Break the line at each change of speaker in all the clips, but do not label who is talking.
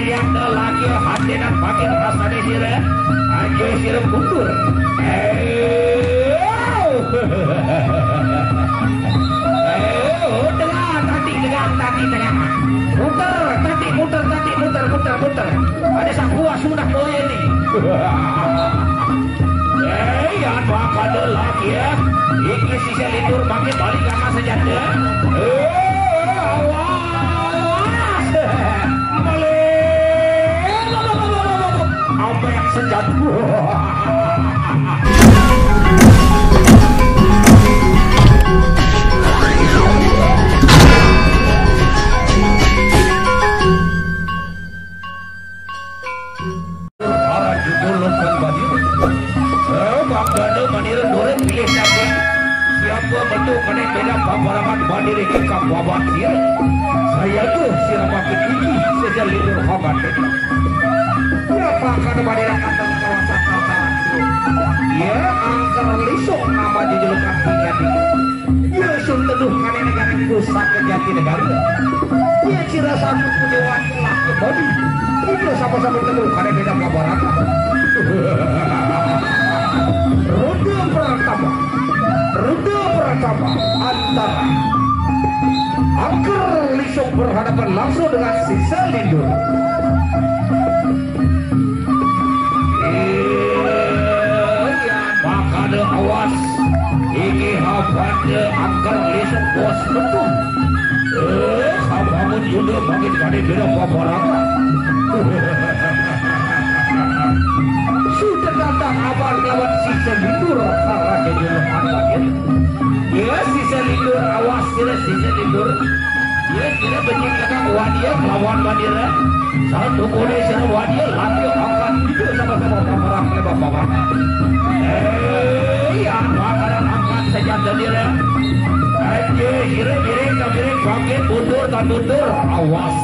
Pelayan lagi hati dan makin rasa di sini. Ayo sirup kuntur. Tengah. Muter, muter. Ada sang kuas sudah boleh nih. Jangan makan lagi ya. Ini sisa lindur makin balik sama senjata. Awas. Apa yang senjata? Saya tuh siapa begini saja lidur hobat. Siapa kada badira kata kawasan kawasan itu? Ya angker lisok nama dijulukan tinggi. Ya sun teduh kane negara pusat kejati negara. Ya cira satu punya wakil laki bodi. Itu sama-sama teduh kane beda kabarata. Roda pertama antara angker lisok berhadapan langsung dengan sisa lindur. Maka ada awas. Ini habanya angker lisok bos betul. Kamu juga makin kali beda paparan. Sudah datang abang lewat sisa lindur karena kejadian angkat ini. Ya sisa lindur awas kira sisa lindur. Ya kira becik kakak wadia lawan bandira. Satu kode sana wadia lagi angkat itu sama-sama paparan lebar paparan. Ya makanan angkat senjata dira. Ayo miring bangkit mundur dan mundur awas.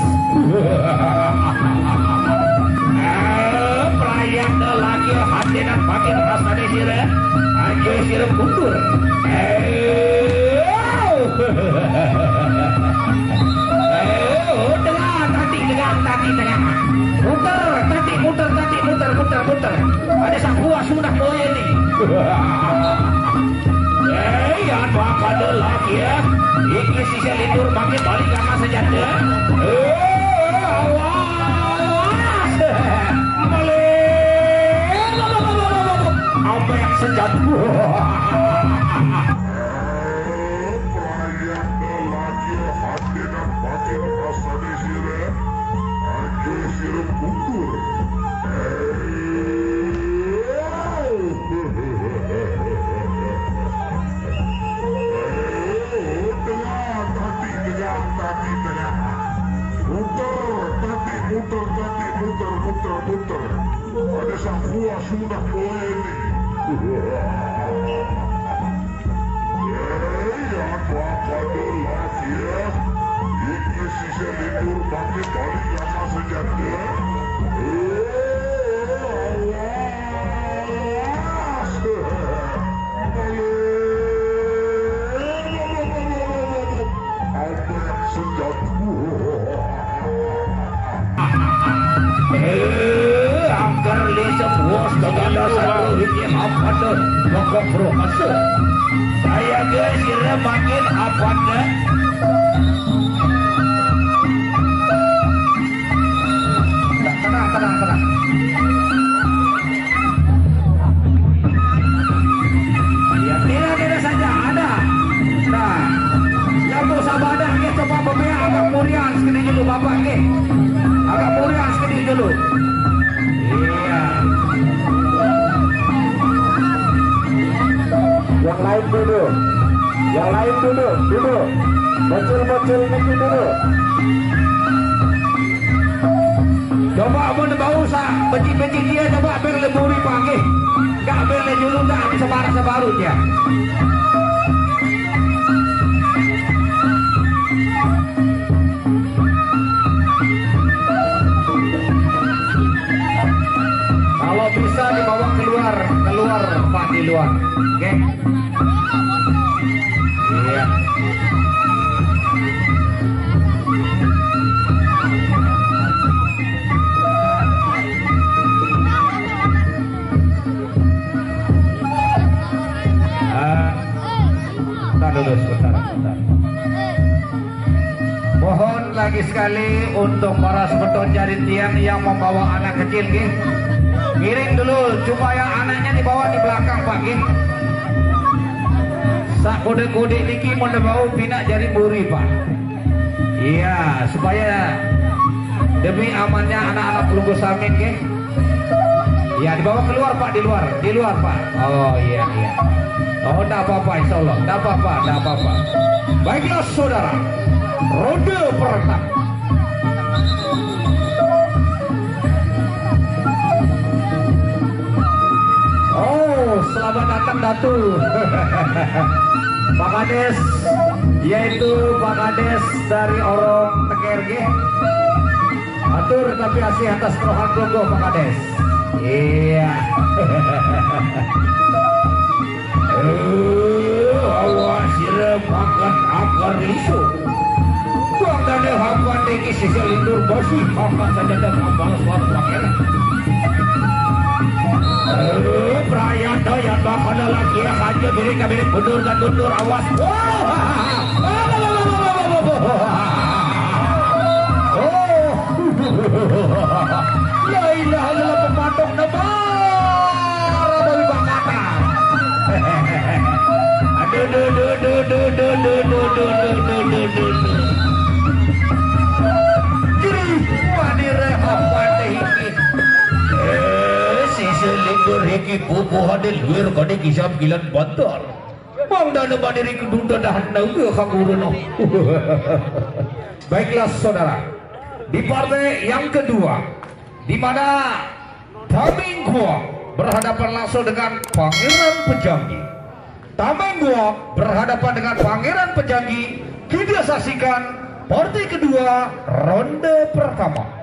Pelayan lagi hati dan makin rasa di sini. Ayo sirup kuntur. Tengah. Muter. Ada sang kuas sudah boleh nih. Jangan makan lagi ya. Ini sisa lindur makin balik sama senjata. Awas. Apa yang senjata?
Muter. Ada sang kuas sudah boleh nih. Jangan makan lagi ya. Ini sisa lindur makin balik sama senjata. Awas. Apa yang senjata?
Angker lisok bos teganda satu hiji apa tuh pokok bro masuk. Saya guys kira makin apa deh. Tenang. Ya tidak saja ada. Nah, yang tu sabada kita coba pemia agak murian sekali dulu bapak ke. Agak murian sekali dulu. Iya. Yang lain duduk. Bocil ini dulu. Coba pun bau usah benci dia coba biar leburi panggil. Gak biar dulu gak bisa sebaru dia. Kalau bisa dibawa keluar Pak di luar. Oke. Iya. Mohon lagi sekali untuk para sebeton jari tiang yang membawa anak kecil, miring dulu supaya anaknya dibawa di belakang, Pak. Sak kode-kode niki mau bau pinak jari buri, Pak. Iya, supaya demi amannya anak-anak pelunggu samin, ya dibawa keluar, Pak, di luar, Pak. Oh iya. Oh, enggak apa-apa, insya Allah, enggak apa-apa. Baiklah saudara, ronde pertama. Oh, selamat datang Datu. Pak Kades, yaitu Pak Kades dari Orong Teker, atur tapi asih atas kerohan Progo, Pak Kades. Iya. Awas sirem makan akar lisu. Tuang dane hapan deki sisa lindur bosi hapan saja dan hapan suatu wakil. Perayaan yang bakal lagi ya saja bilik mundur dan mundur, awas. La ilaha illallah, pematung nebar dari bakata. Selinggur heki pupu hadil luar kode kisah gilan bantal. Mang dana badiri kedunda dahan nauge kagurono. Baiklah saudara, di partai yang kedua, di mana Tamengguang berhadapan langsung dengan Pangeran Pejanggi. Tamengguang berhadapan dengan Pangeran Pejanggi. Kita saksikan partai kedua ronde pertama.